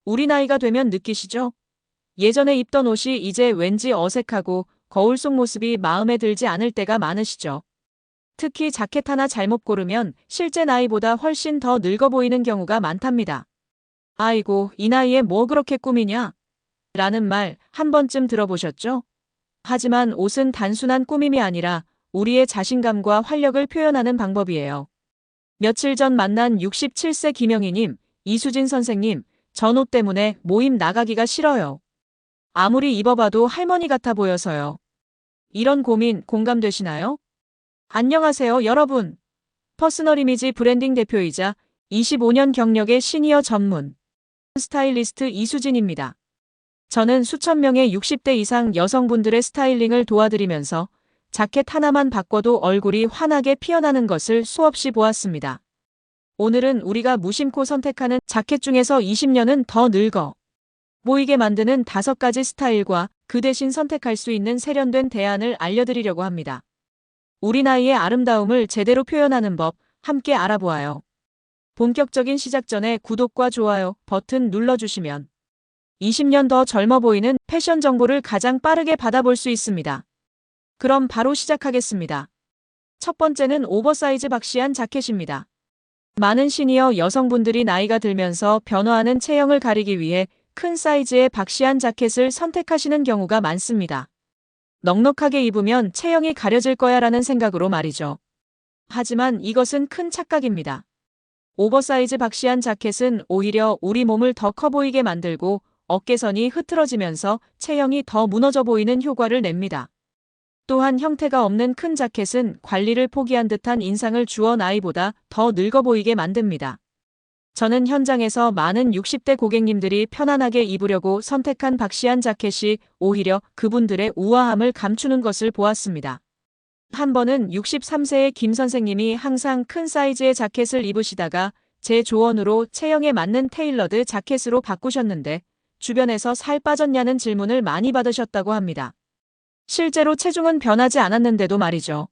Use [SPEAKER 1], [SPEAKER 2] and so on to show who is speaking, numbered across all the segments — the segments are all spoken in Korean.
[SPEAKER 1] 우리 나이가 되면 느끼시죠? 예전에 입던 옷이 이제 왠지 어색하고 거울 속 모습이 마음에 들지 않을 때가 많으시죠? 특히 자켓 하나 잘못 고르면 실제 나이보다 훨씬 더 늙어 보이는 경우가 많답니다. 아이고, 이 나이에 뭐 그렇게 꾸미냐? 라는 말 한 번쯤 들어보셨죠? 하지만 옷은 단순한 꾸밈이 아니라 우리의 자신감과 활력을 표현하는 방법이에요. 며칠 전 만난 67세 김영희님, 이수진 선생님, 전 옷 때문에 모임 나가기가 싫어요. 아무리 입어봐도 할머니 같아 보여서요. 이런 고민 공감되시나요? 안녕하세요, 여러분. 퍼스널 이미지 브랜딩 대표이자 25년 경력의 시니어 전문 스타일리스트 이수진입니다. 저는 수천 명의 60대 이상 여성분들의 스타일링을 도와드리면서 자켓 하나만 바꿔도 얼굴이 환하게 피어나는 것을 수없이 보았습니다. 오늘은 우리가 무심코 선택하는 자켓 중에서 20년은 더 늙어 보이게 만드는 5가지 스타일과 그 대신 선택할 수 있는 세련된 대안을 알려드리려고 합니다. 우리 나이의 아름다움을 제대로 표현하는 법 함께 알아보아요. 본격적인 시작 전에 구독과 좋아요 버튼 눌러주시면 20년 더 젊어 보이는 패션 정보를 가장 빠르게 받아볼 수 있습니다. 그럼 바로 시작하겠습니다. 첫 번째는 오버사이즈 박시한 자켓입니다. 많은 시니어 여성분들이 나이가 들면서 변화하는 체형을 가리기 위해 큰 사이즈의 박시한 자켓을 선택하시는 경우가 많습니다. 넉넉하게 입으면 체형이 가려질 거야 라는 생각으로 말이죠. 하지만 이것은 큰 착각입니다. 오버사이즈 박시한 자켓은 오히려 우리 몸을 더 커 보이게 만들고 어깨선이 흐트러지면서 체형이 더 무너져 보이는 효과를 냅니다. 또한 형태가 없는 큰 자켓은 관리를 포기한 듯한 인상을 주어 나이보다 더 늙어 보이게 만듭니다. 저는 현장에서 많은 60대 고객님들이 편안하게 입으려고 선택한 박시한 자켓이 오히려 그분들의 우아함을 감추는 것을 보았습니다. 한 번은 63세의 김 선생님이 항상 큰 사이즈의 자켓을 입으시다가 제 조언으로 체형에 맞는 테일러드 자켓으로 바꾸셨는데 주변에서 살 빠졌냐는 질문을 많이 받으셨다고 합니다. 실제로 체중은 변하지 않았는데도 말이죠.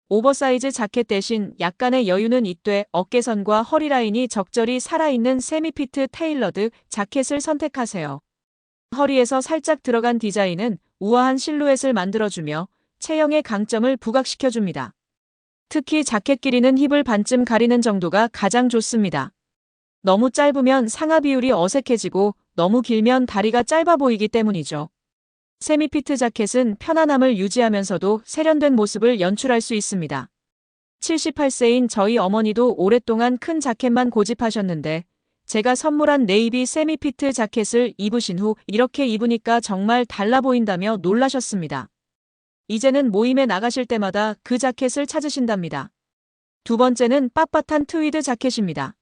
[SPEAKER 1] 오버사이즈 자켓 대신 약간의 여유는 있되 어깨선과 허리 라인이 적절히 살아있는 세미피트 테일러드 자켓을 선택하세요. 허리에서 살짝 들어간 디자인은 우아한 실루엣을 만들어주며 체형의 강점을 부각시켜줍니다. 특히 자켓 길이는 힙을 반쯤 가리는 정도가 가장 좋습니다. 너무 짧으면 상하 비율이 어색해지고 너무 길면 다리가 짧아 보이기 때문이죠. 세미피트 자켓은 편안함을 유지하면서도 세련된 모습을 연출할 수 있습니다. 78세인 저희 어머니도 오랫동안 큰 자켓만 고집하셨는데 제가 선물한 네이비 세미피트 자켓을 입으신 후 이렇게 입으니까 정말 달라 보인다며 놀라셨습니다. 이제는 모임에 나가실 때마다 그 자켓을 찾으신답니다. 두 번째는 빳빳한 트위드 자켓입니다.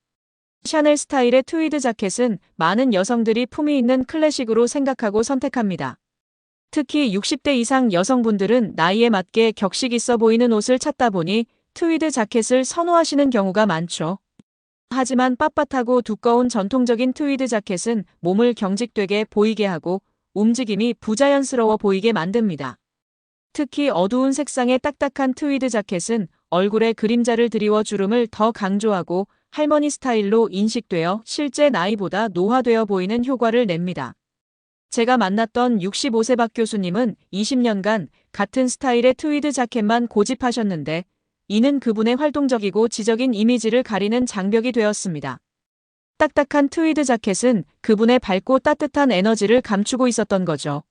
[SPEAKER 1] 샤넬 스타일의 트위드 자켓은 많은 여성들이 품위 있는 클래식으로 생각하고 선택합니다. 특히 60대 이상 여성분들은 나이에 맞게 격식 있어 보이는 옷을 찾다 보니 트위드 자켓을 선호하시는 경우가 많죠. 하지만 빳빳하고 두꺼운 전통적인 트위드 자켓은 몸을 경직되게 보이게 하고 움직임이 부자연스러워 보이게 만듭니다. 특히 어두운 색상의 딱딱한 트위드 자켓은 얼굴에 그림자를 드리워 주름을 더 강조하고 할머니 스타일로 인식되어 실제 나이보다 노화되어 보이는 효과를 냅니다. 제가 만났던 65세 박 교수님은 20년간 같은 스타일의 트위드 자켓만 고집하셨는데 이는 그분의 활동적이고 지적인 이미지를 가리는 장벽이 되었습니다. 딱딱한 트위드 자켓은 그분의 밝고 따뜻한 에너지를 감추고 있었던 거죠.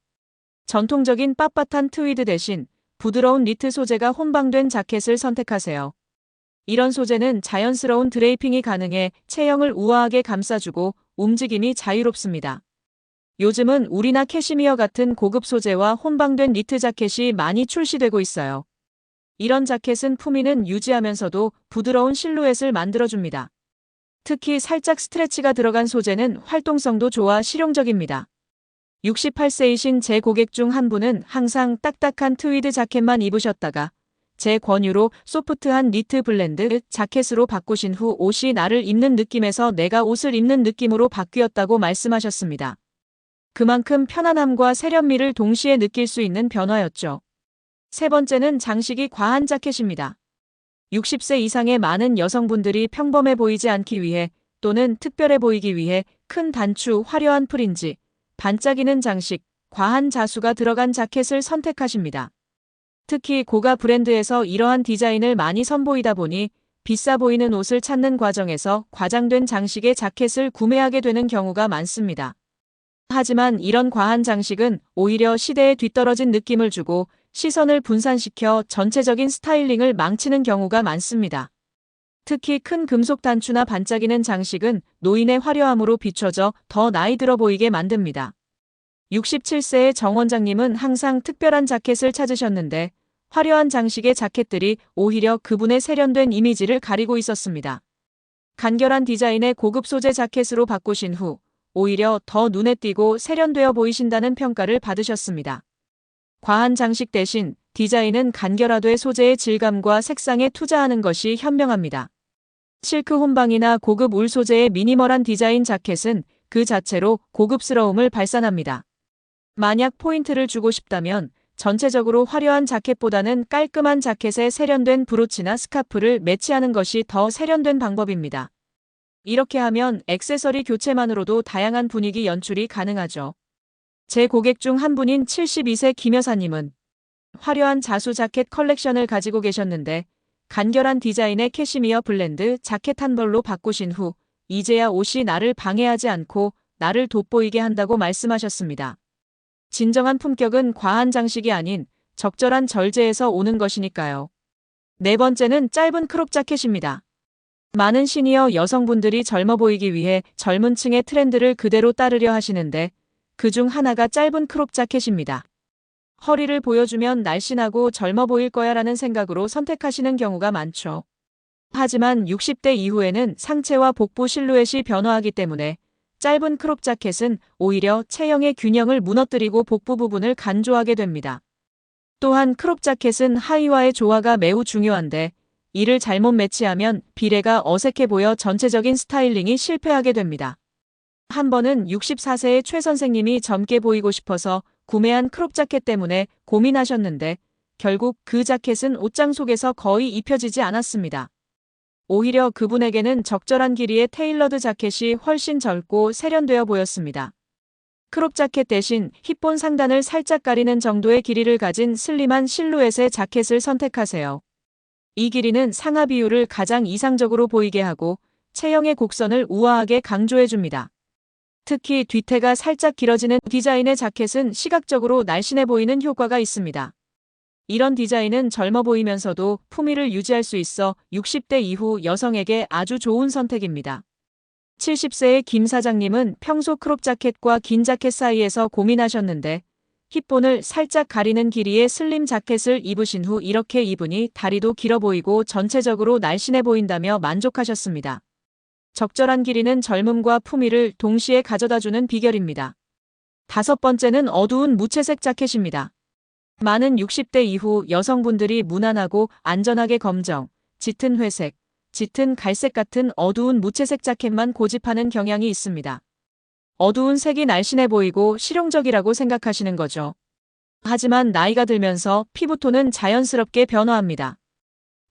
[SPEAKER 1] 전통적인 빳빳한 트위드 대신 부드러운 니트 소재가 혼방된 자켓을 선택하세요. 이런 소재는 자연스러운 드레이핑이 가능해 체형을 우아하게 감싸주고 움직임이 자유롭습니다. 요즘은 울이나 캐시미어 같은 고급 소재와 혼방된 니트 자켓이 많이 출시되고 있어요. 이런 자켓은 품위는 유지하면서도 부드러운 실루엣을 만들어줍니다. 특히 살짝 스트레치가 들어간 소재는 활동성도 좋아 실용적입니다. 68세이신 제 고객 중 한 분은 항상 딱딱한 트위드 자켓만 입으셨다가 제 권유로 소프트한 니트 블렌드 자켓으로 바꾸신 후 옷이 나를 입는 느낌에서 내가 옷을 입는 느낌으로 바뀌었다고 말씀하셨습니다. 그만큼 편안함과 세련미를 동시에 느낄 수 있는 변화였죠. 세 번째는 장식이 과한 자켓입니다. 60세 이상의 많은 여성분들이 평범해 보이지 않기 위해 또는 특별해 보이기 위해 큰 단추, 화려한 프린지, 반짝이는 장식, 과한 자수가 들어간 자켓을 선택하십니다. 특히 고가 브랜드에서 이러한 디자인을 많이 선보이다 보니 비싸 보이는 옷을 찾는 과정에서 과장된 장식의 자켓을 구매하게 되는 경우가 많습니다. 하지만 이런 과한 장식은 오히려 시대에 뒤떨어진 느낌을 주고 시선을 분산시켜 전체적인 스타일링을 망치는 경우가 많습니다. 특히 큰 금속 단추나 반짝이는 장식은 노인의 화려함으로 비춰져 더 나이 들어 보이게 만듭니다. 67세의 정 원장님은 항상 특별한 자켓을 찾으셨는데 화려한 장식의 자켓들이 오히려 그분의 세련된 이미지를 가리고 있었습니다. 간결한 디자인의 고급 소재 자켓으로 바꾸신 후 오히려 더 눈에 띄고 세련되어 보이신다는 평가를 받으셨습니다. 과한 장식 대신 디자인은 간결하되 소재의 질감과 색상에 투자하는 것이 현명합니다. 실크 혼방이나 고급 울 소재의 미니멀한 디자인 자켓은 그 자체로 고급스러움을 발산합니다. 만약 포인트를 주고 싶다면 전체적으로 화려한 자켓보다는 깔끔한 자켓에 세련된 브로치나 스카프를 매치하는 것이 더 세련된 방법입니다. 이렇게 하면 액세서리 교체만으로도 다양한 분위기 연출이 가능하죠. 제 고객 중 한 분인 72세 김 여사님은 화려한 자수 자켓 컬렉션을 가지고 계셨는데 간결한 디자인의 캐시미어 블렌드 자켓 한 벌로 바꾸신 후 이제야 옷이 나를 방해하지 않고 나를 돋보이게 한다고 말씀하셨습니다. 진정한 품격은 과한 장식이 아닌 적절한 절제에서 오는 것이니까요. 네 번째는 짧은 크롭 자켓입니다. 많은 시니어 여성분들이 젊어 보이기 위해 젊은 층의 트렌드를 그대로 따르려 하시는데 그중 하나가 짧은 크롭 자켓입니다. 허리를 보여주면 날씬하고 젊어 보일 거야 라는 생각으로 선택하시는 경우가 많죠. 하지만 60대 이후에는 상체와 복부 실루엣이 변화하기 때문에 짧은 크롭 자켓은 오히려 체형의 균형을 무너뜨리고 복부 부분을 간조하게 됩니다. 또한 크롭 자켓은 하의와의 조화가 매우 중요한데 이를 잘못 매치하면 비례가 어색해 보여 전체적인 스타일링이 실패하게 됩니다. 한 번은 64세의 최 선생님이 젊게 보이고 싶어서 구매한 크롭 자켓 때문에 고민하셨는데 결국 그 자켓은 옷장 속에서 거의 입혀지지 않았습니다. 오히려 그분에게는 적절한 길이의 테일러드 자켓이 훨씬 젊고 세련되어 보였습니다. 크롭 자켓 대신 힙본 상단을 살짝 가리는 정도의 길이를 가진 슬림한 실루엣의 자켓을 선택하세요. 이 길이는 상하 비율을 가장 이상적으로 보이게 하고 체형의 곡선을 우아하게 강조해줍니다. 특히 뒤태가 살짝 길어지는 디자인의 자켓은 시각적으로 날씬해 보이는 효과가 있습니다. 이런 디자인은 젊어 보이면서도 품위를 유지할 수 있어 60대 이후 여성에게 아주 좋은 선택입니다. 70세의 김 사장님은 평소 크롭 자켓과 긴 자켓 사이에서 고민하셨는데 힙본을 살짝 가리는 길이의 슬림 자켓을 입으신 후 이렇게 입으니 다리도 길어 보이고 전체적으로 날씬해 보인다며 만족하셨습니다. 적절한 길이는 젊음과 품위를 동시에 가져다주는 비결입니다. 다섯 번째는 어두운 무채색 자켓입니다. 많은 60대 이후 여성분들이 무난하고 안전하게 검정, 짙은 회색, 짙은 갈색 같은 어두운 무채색 자켓만 고집하는 경향이 있습니다. 어두운 색이 날씬해 보이고 실용적이라고 생각하시는 거죠. 하지만 나이가 들면서 피부톤은 자연스럽게 변화합니다.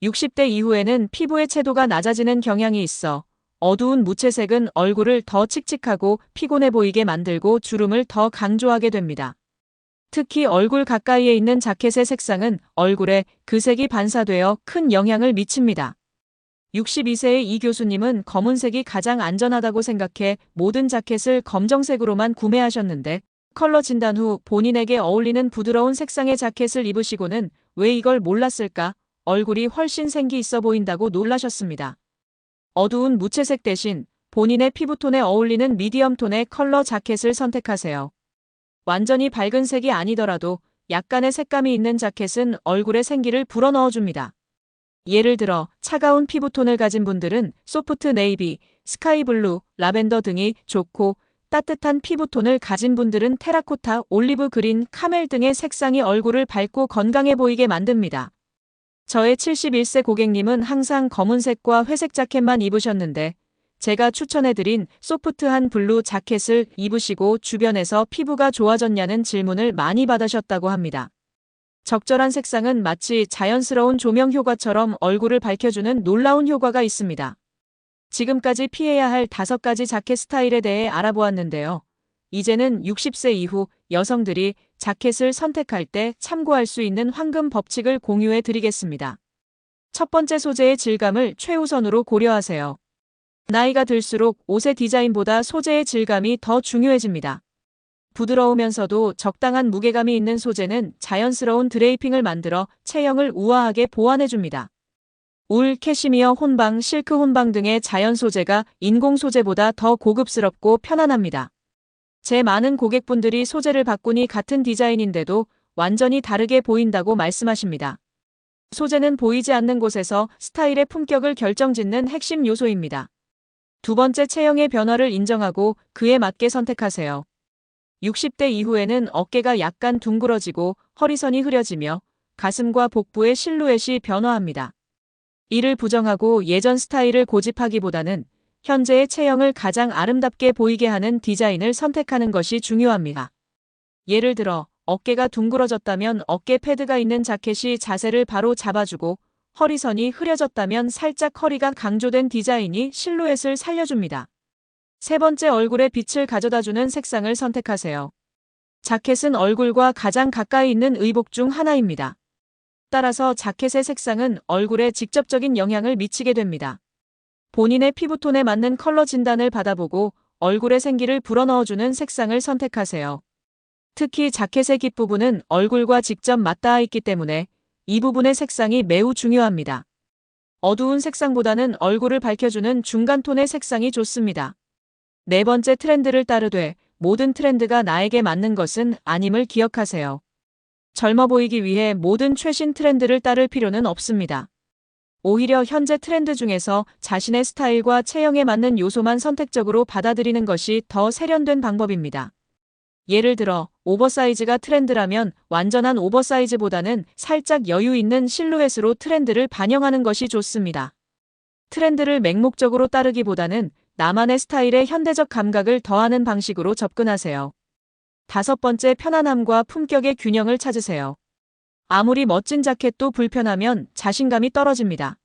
[SPEAKER 1] 60대 이후에는 피부의 채도가 낮아지는 경향이 있어 어두운 무채색은 얼굴을 더 칙칙하고 피곤해 보이게 만들고 주름을 더 강조하게 됩니다. 특히 얼굴 가까이에 있는 자켓의 색상은 얼굴에 그 색이 반사되어 큰 영향을 미칩니다. 62세의 이 교수님은 검은색이 가장 안전하다고 생각해 모든 자켓을 검정색으로만 구매하셨는데 컬러 진단 후 본인에게 어울리는 부드러운 색상의 자켓을 입으시고는 왜 이걸 몰랐을까? 얼굴이 훨씬 생기 있어 보인다고 놀라셨습니다. 어두운 무채색 대신 본인의 피부톤에 어울리는 미디엄 톤의 컬러 자켓을 선택하세요. 완전히 밝은 색이 아니더라도 약간의 색감이 있는 자켓은 얼굴에 생기를 불어넣어줍니다. 예를 들어 차가운 피부톤을 가진 분들은 소프트 네이비, 스카이 블루, 라벤더 등이 좋고 따뜻한 피부톤을 가진 분들은 테라코타, 올리브 그린, 카멜 등의 색상이 얼굴을 밝고 건강해 보이게 만듭니다. 저의 71세 고객님은 항상 검은색과 회색 자켓만 입으셨는데 제가 추천해드린 소프트한 블루 자켓을 입으시고 주변에서 피부가 좋아졌냐는 질문을 많이 받으셨다고 합니다. 적절한 색상은 마치 자연스러운 조명 효과처럼 얼굴을 밝혀주는 놀라운 효과가 있습니다. 지금까지 피해야 할 5가지 자켓 스타일에 대해 알아보았는데요. 이제는 60세 이후 여성들이 자켓을 선택할 때 참고할 수 있는 황금 법칙을 공유해 드리겠습니다. 첫 번째, 소재의 질감을 최우선으로 고려하세요. 나이가 들수록 옷의 디자인보다 소재의 질감이 더 중요해집니다. 부드러우면서도 적당한 무게감이 있는 소재는 자연스러운 드레이핑을 만들어 체형을 우아하게 보완해줍니다. 울, 캐시미어, 혼방, 실크 혼방 등의 자연 소재가 인공 소재보다 더 고급스럽고 편안합니다. 제 많은 고객분들이 소재를 바꾸니 같은 디자인인데도 완전히 다르게 보인다고 말씀하십니다. 소재는 보이지 않는 곳에서 스타일의 품격을 결정짓는 핵심 요소입니다. 두 번째, 체형의 변화를 인정하고 그에 맞게 선택하세요. 60대 이후에는 어깨가 약간 둥그러지고 허리선이 흐려지며 가슴과 복부의 실루엣이 변화합니다. 이를 부정하고 예전 스타일을 고집하기보다는 현재의 체형을 가장 아름답게 보이게 하는 디자인을 선택하는 것이 중요합니다. 예를 들어 어깨가 둥그러졌다면 어깨 패드가 있는 자켓이 자세를 바로 잡아주고, 허리선이 흐려졌다면 살짝 허리가 강조된 디자인이 실루엣을 살려줍니다. 세 번째, 얼굴에 빛을 가져다주는 색상을 선택하세요. 자켓은 얼굴과 가장 가까이 있는 의복 중 하나입니다. 따라서 자켓의 색상은 얼굴에 직접적인 영향을 미치게 됩니다. 본인의 피부톤에 맞는 컬러 진단을 받아보고 얼굴에 생기를 불어넣어주는 색상을 선택하세요. 특히 자켓의 깃부분은 얼굴과 직접 맞닿아 있기 때문에 이 부분의 색상이 매우 중요합니다. 어두운 색상보다는 얼굴을 밝혀주는 중간톤의 색상이 좋습니다. 네 번째, 트렌드를 따르되 모든 트렌드가 나에게 맞는 것은 아님을 기억하세요. 젊어 보이기 위해 모든 최신 트렌드를 따를 필요는 없습니다. 오히려 현재 트렌드 중에서 자신의 스타일과 체형에 맞는 요소만 선택적으로 받아들이는 것이 더 세련된 방법입니다. 예를 들어 오버사이즈가 트렌드라면 완전한 오버사이즈보다는 살짝 여유 있는 실루엣으로 트렌드를 반영하는 것이 좋습니다. 트렌드를 맹목적으로 따르기보다는 나만의 스타일에 현대적 감각을 더하는 방식으로 접근하세요. 다섯 번째, 편안함과 품격의 균형을 찾으세요. 아무리 멋진 자켓도 불편하면 자신감이 떨어집니다.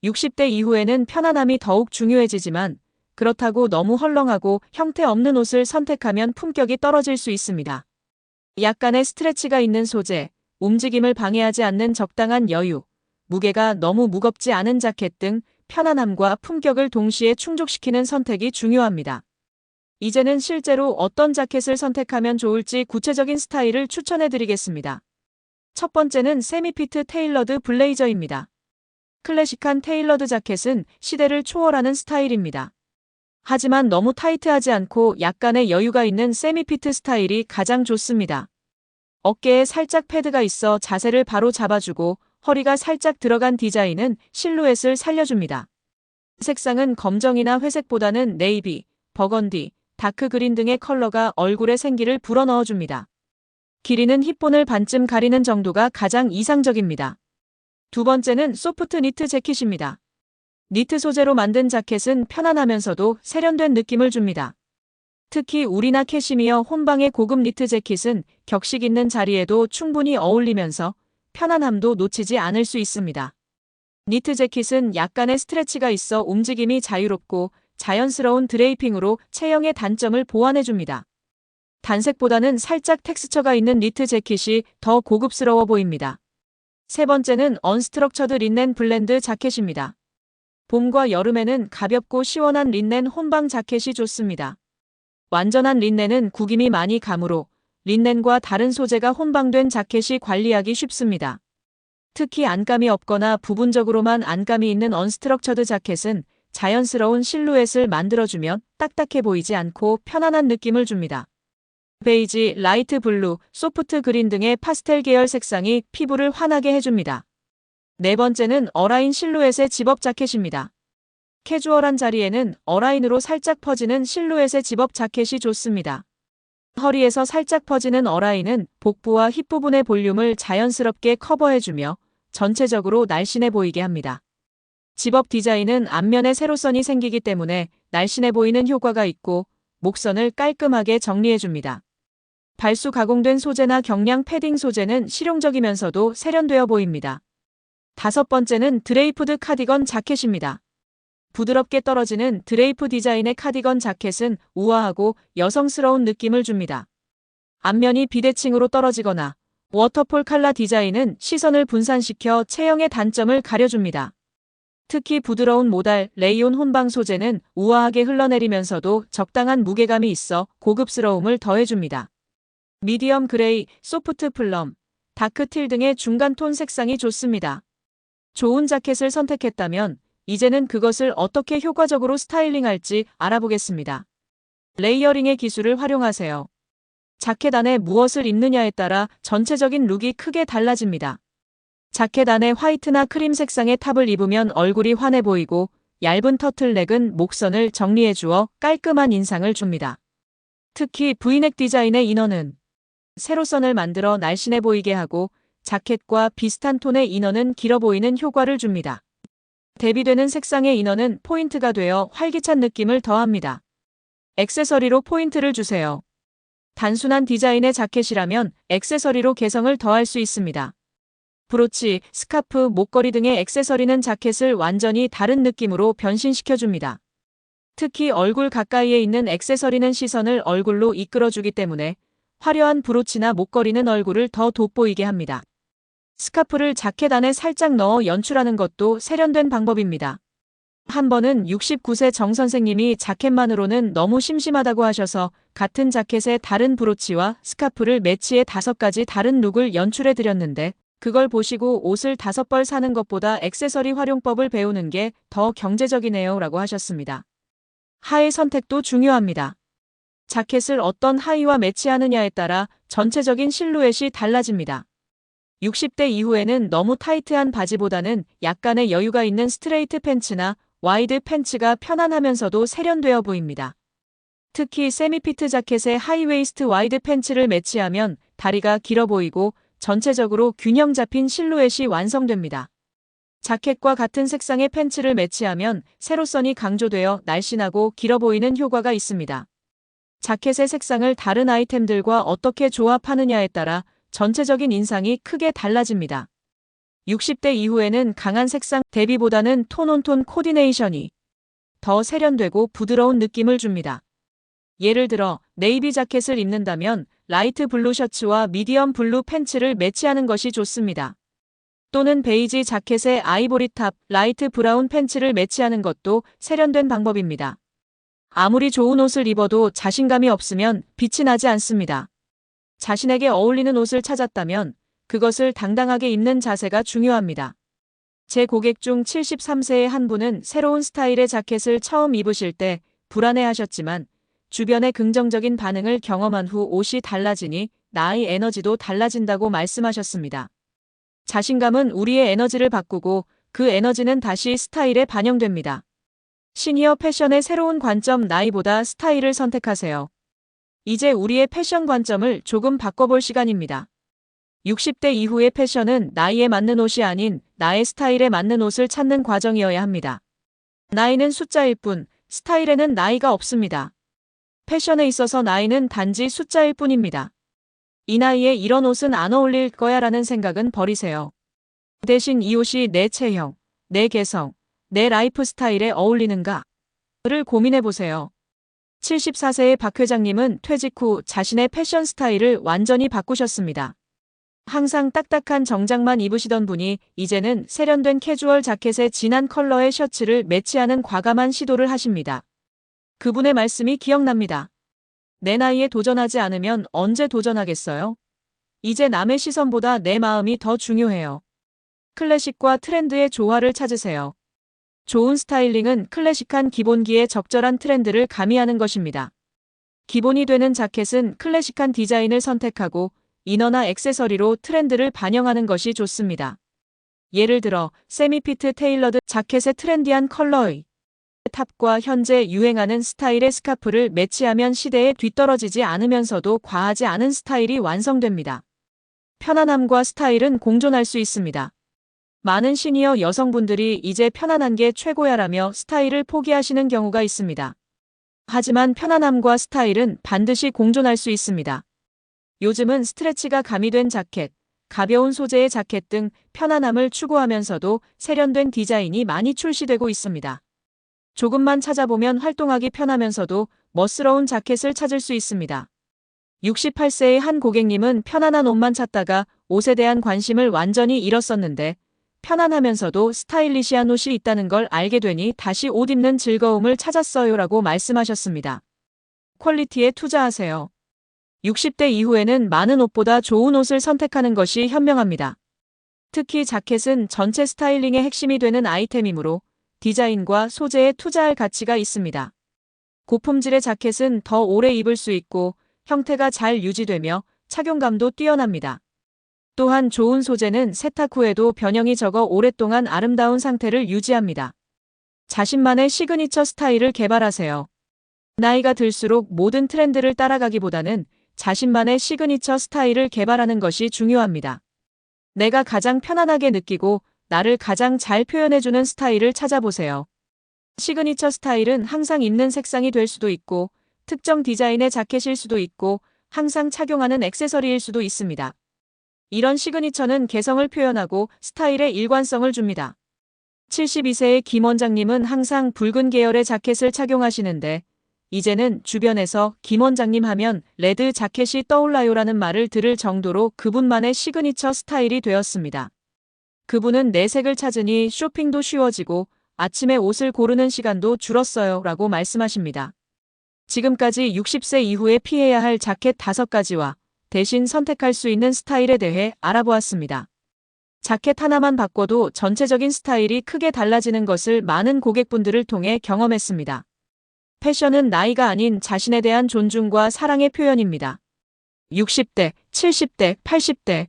[SPEAKER 1] 60대 이후에는 편안함이 더욱 중요해지지만 그렇다고 너무 헐렁하고 형태 없는 옷을 선택하면 품격이 떨어질 수 있습니다. 약간의 스트레치가 있는 소재, 움직임을 방해하지 않는 적당한 여유, 무게가 너무 무겁지 않은 자켓 등 편안함과 품격을 동시에 충족시키는 선택이 중요합니다. 이제는 실제로 어떤 자켓을 선택하면 좋을지 구체적인 스타일을 추천해 드리겠습니다. 첫 번째는 세미피트 테일러드 블레이저입니다. 클래식한 테일러드 자켓은 시대를 초월하는 스타일입니다. 하지만 너무 타이트하지 않고 약간의 여유가 있는 세미피트 스타일이 가장 좋습니다. 어깨에 살짝 패드가 있어 자세를 바로 잡아주고 허리가 살짝 들어간 디자인은 실루엣을 살려줍니다. 색상은 검정이나 회색보다는 네이비, 버건디, 다크 그린 등의 컬러가 얼굴에 생기를 불어넣어줍니다. 길이는 힙본을 반쯤 가리는 정도가 가장 이상적입니다. 두 번째는 소프트 니트 재킷입니다. 니트 소재로 만든 자켓은 편안하면서도 세련된 느낌을 줍니다. 특히 울이나 캐시미어, 혼방의 고급 니트 재킷은 격식 있는 자리에도 충분히 어울리면서 편안함도 놓치지 않을 수 있습니다. 니트 재킷은 약간의 스트레치가 있어 움직임이 자유롭고 자연스러운 드레이핑으로 체형의 단점을 보완해줍니다. 단색보다는 살짝 텍스처가 있는 니트 재킷이 더 고급스러워 보입니다. 세 번째는 언스트럭처드 린넨 블렌드 자켓입니다. 봄과 여름에는 가볍고 시원한 린넨 혼방 자켓이 좋습니다. 완전한 린넨은 구김이 많이 가므로 린넨과 다른 소재가 혼방된 자켓이 관리하기 쉽습니다. 특히 안감이 없거나 부분적으로만 안감이 있는 언스트럭처드 자켓은 자연스러운 실루엣을 만들어주며 딱딱해 보이지 않고 편안한 느낌을 줍니다. 베이지, 라이트 블루, 소프트 그린 등의 파스텔 계열 색상이 피부를 환하게 해줍니다. 네 번째는 어라인 실루엣의 집업 자켓입니다. 캐주얼한 자리에는 어라인으로 살짝 퍼지는 실루엣의 집업 자켓이 좋습니다. 허리에서 살짝 퍼지는 어라인은 복부와 힙 부분의 볼륨을 자연스럽게 커버해주며 전체적으로 날씬해 보이게 합니다. 집업 디자인은 앞면에 세로선이 생기기 때문에 날씬해 보이는 효과가 있고 목선을 깔끔하게 정리해줍니다. 발수 가공된 소재나 경량 패딩 소재는 실용적이면서도 세련되어 보입니다. 다섯 번째는 드레이프드 카디건 자켓입니다. 부드럽게 떨어지는 드레이프 디자인의 카디건 자켓은 우아하고 여성스러운 느낌을 줍니다. 앞면이 비대칭으로 떨어지거나 워터폴 칼라 디자인은 시선을 분산시켜 체형의 단점을 가려줍니다. 특히 부드러운 모달, 레이온 혼방 소재는 우아하게 흘러내리면서도 적당한 무게감이 있어 고급스러움을 더해줍니다. 미디엄 그레이, 소프트 플럼, 다크 틸 등의 중간 톤 색상이 좋습니다. 좋은 자켓을 선택했다면 이제는 그것을 어떻게 효과적으로 스타일링할지 알아보겠습니다. 레이어링의 기술을 활용하세요. 자켓 안에 무엇을 입느냐에 따라 전체적인 룩이 크게 달라집니다. 자켓 안에 화이트나 크림 색상의 탑을 입으면 얼굴이 환해 보이고 얇은 터틀넥은 목선을 정리해 주어 깔끔한 인상을 줍니다. 특히 브이넥 디자인의 이너는 세로선을 만들어 날씬해 보이게 하고 자켓과 비슷한 톤의 이너는 길어 보이는 효과를 줍니다. 대비되는 색상의 이너는 포인트가 되어 활기찬 느낌을 더합니다. 액세서리로 포인트를 주세요. 단순한 디자인의 자켓이라면 액세서리로 개성을 더할 수 있습니다. 브로치, 스카프, 목걸이 등의 액세서리는 자켓을 완전히 다른 느낌으로 변신시켜줍니다. 특히 얼굴 가까이에 있는 액세서리는 시선을 얼굴로 이끌어주기 때문에 화려한 브로치나 목걸이는 얼굴을 더 돋보이게 합니다. 스카프를 자켓 안에 살짝 넣어 연출하는 것도 세련된 방법입니다. 한 번은 69세 정 선생님이 자켓만으로는 너무 심심하다고 하셔서 같은 자켓에 다른 브로치와 스카프를 매치해 5가지 다른 룩을 연출해 드렸는데 그걸 보시고 옷을 5벌 사는 것보다 액세서리 활용법을 배우는 게 더 경제적이네요 라고 하셨습니다. 하의 선택도 중요합니다. 자켓을 어떤 하의와 매치하느냐에 따라 전체적인 실루엣이 달라집니다. 60대 이후에는 너무 타이트한 바지보다는 약간의 여유가 있는 스트레이트 팬츠나 와이드 팬츠가 편안하면서도 세련되어 보입니다. 특히 세미피트 자켓에 하이웨이스트 와이드 팬츠를 매치하면 다리가 길어 보이고 전체적으로 균형 잡힌 실루엣이 완성됩니다. 자켓과 같은 색상의 팬츠를 매치하면 세로선이 강조되어 날씬하고 길어 보이는 효과가 있습니다. 자켓의 색상을 다른 아이템들과 어떻게 조합하느냐에 따라 전체적인 인상이 크게 달라집니다. 60대 이후에는 강한 색상 대비보다는 톤온톤 코디네이션이 더 세련되고 부드러운 느낌을 줍니다. 예를 들어 네이비 자켓을 입는다면 라이트 블루 셔츠와 미디엄 블루 팬츠를 매치하는 것이 좋습니다. 또는 베이지 자켓에 아이보리 탑, 라이트 브라운 팬츠를 매치하는 것도 세련된 방법입니다. 아무리 좋은 옷을 입어도 자신감이 없으면 빛이 나지 않습니다. 자신에게 어울리는 옷을 찾았다면 그것을 당당하게 입는 자세가 중요합니다. 제 고객 중 73세의 한 분은 새로운 스타일의 자켓을 처음 입으실 때 불안해하셨지만 주변의 긍정적인 반응을 경험한 후 옷이 달라지니 나의 에너지도 달라진다고 말씀하셨습니다. 자신감은 우리의 에너지를 바꾸고 그 에너지는 다시 스타일에 반영됩니다. 시니어 패션의 새로운 관점 나이보다 스타일을 선택하세요. 이제 우리의 패션 관점을 조금 바꿔볼 시간입니다. 60대 이후의 패션은 나이에 맞는 옷이 아닌 나의 스타일에 맞는 옷을 찾는 과정이어야 합니다. 나이는 숫자일 뿐, 스타일에는 나이가 없습니다. 패션에 있어서 나이는 단지 숫자일 뿐입니다. 이 나이에 이런 옷은 안 어울릴 거야 라는 생각은 버리세요. 대신 이 옷이 내 체형, 내 개성, 내 라이프 스타일에 어울리는가를 고민해보세요. 74세의 박 회장님은 퇴직 후 자신의 패션 스타일을 완전히 바꾸셨습니다. 항상 딱딱한 정장만 입으시던 분이 이제는 세련된 캐주얼 자켓에 진한 컬러의 셔츠를 매치하는 과감한 시도를 하십니다. 그분의 말씀이 기억납니다. 내 나이에 도전하지 않으면 언제 도전하겠어요? 이제 남의 시선보다 내 마음이 더 중요해요. 클래식과 트렌드의 조화를 찾으세요. 좋은 스타일링은 클래식한 기본기에 적절한 트렌드를 가미하는 것입니다. 기본이 되는 자켓은 클래식한 디자인을 선택하고 이너나 액세서리로 트렌드를 반영하는 것이 좋습니다. 예를 들어 세미피트 테일러드 자켓의 트렌디한 컬러의 탑과 현재 유행하는 스타일의 스카프를 매치하면 시대에 뒤떨어지지 않으면서도 과하지 않은 스타일이 완성됩니다. 편안함과 스타일은 공존할 수 있습니다. 많은 시니어 여성분들이 이제 편안한 게 최고야라며 스타일을 포기하시는 경우가 있습니다. 하지만 편안함과 스타일은 반드시 공존할 수 있습니다. 요즘은 스트레치가 가미된 자켓, 가벼운 소재의 자켓 등 편안함을 추구하면서도 세련된 디자인이 많이 출시되고 있습니다. 조금만 찾아보면 활동하기 편하면서도 멋스러운 자켓을 찾을 수 있습니다. 68세의 한 고객님은 편안한 옷만 찾다가 옷에 대한 관심을 완전히 잃었었는데 편안하면서도 스타일리시한 옷이 있다는 걸 알게 되니 다시 옷 입는 즐거움을 찾았어요라고 말씀하셨습니다. 퀄리티에 투자하세요. 60대 이후에는 많은 옷보다 좋은 옷을 선택하는 것이 현명합니다. 특히 자켓은 전체 스타일링의 핵심이 되는 아이템이므로 디자인과 소재에 투자할 가치가 있습니다. 고품질의 자켓은 더 오래 입을 수 있고 형태가 잘 유지되며 착용감도 뛰어납니다. 또한 좋은 소재는 세탁 후에도 변형이 적어 오랫동안 아름다운 상태를 유지합니다. 자신만의 시그니처 스타일을 개발하세요. 나이가 들수록 모든 트렌드를 따라가기보다는 자신만의 시그니처 스타일을 개발하는 것이 중요합니다. 내가 가장 편안하게 느끼고 나를 가장 잘 표현해주는 스타일을 찾아보세요. 시그니처 스타일은 항상 입는 색상이 될 수도 있고 특정 디자인의 자켓일 수도 있고 항상 착용하는 액세서리일 수도 있습니다. 이런 시그니처는 개성을 표현하고 스타일에 일관성을 줍니다. 72세의 김 원장님은 항상 붉은 계열의 자켓을 착용하시는데 이제는 주변에서 김 원장님 하면 레드 자켓이 떠올라요라는 말을 들을 정도로 그분만의 시그니처 스타일이 되었습니다. 그분은 내 색을 찾으니 쇼핑도 쉬워지고 아침에 옷을 고르는 시간도 줄었어요 라고 말씀하십니다. 지금까지 60세 이후에 피해야 할 자켓 5가지와 대신 선택할 수 있는 스타일에 대해 알아보았습니다. 자켓 하나만 바꿔도 전체적인 스타일이 크게 달라지는 것을 많은 고객분들을 통해 경험했습니다. 패션은 나이가 아닌 자신에 대한 존중과 사랑의 표현입니다. 60대, 70대, 80대.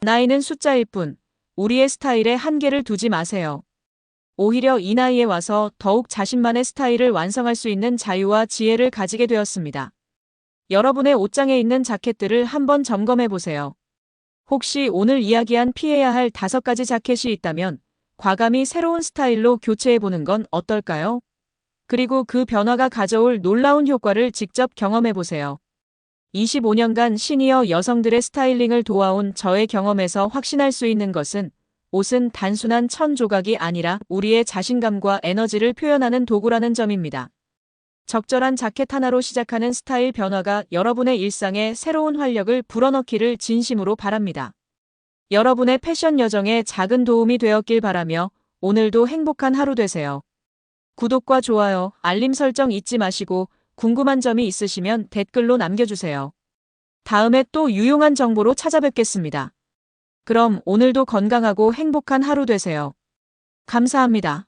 [SPEAKER 1] 나이는 숫자일 뿐 우리의 스타일에 한계를 두지 마세요. 오히려 이 나이에 와서 더욱 자신만의 스타일을 완성할 수 있는 자유와 지혜를 가지게 되었습니다. 여러분의 옷장에 있는 자켓들을 한번 점검해 보세요. 혹시 오늘 이야기한 피해야 할 5가지 자켓이 있다면 과감히 새로운 스타일로 교체해 보는 건 어떨까요? 그리고 그 변화가 가져올 놀라운 효과를 직접 경험해 보세요. 25년간 시니어 여성들의 스타일링을 도와온 저의 경험에서 확신할 수 있는 것은 옷은 단순한 천 조각이 아니라 우리의 자신감과 에너지를 표현하는 도구라는 점입니다. 적절한 자켓 하나로 시작하는 스타일 변화가 여러분의 일상에 새로운 활력을 불어넣기를 진심으로 바랍니다. 여러분의 패션 여정에 작은 도움이 되었길 바라며 오늘도 행복한 하루 되세요. 구독과 좋아요, 알림 설정 잊지 마시고 궁금한 점이 있으시면 댓글로 남겨주세요. 다음에 또 유용한 정보로 찾아뵙겠습니다. 그럼 오늘도 건강하고 행복한 하루 되세요. 감사합니다.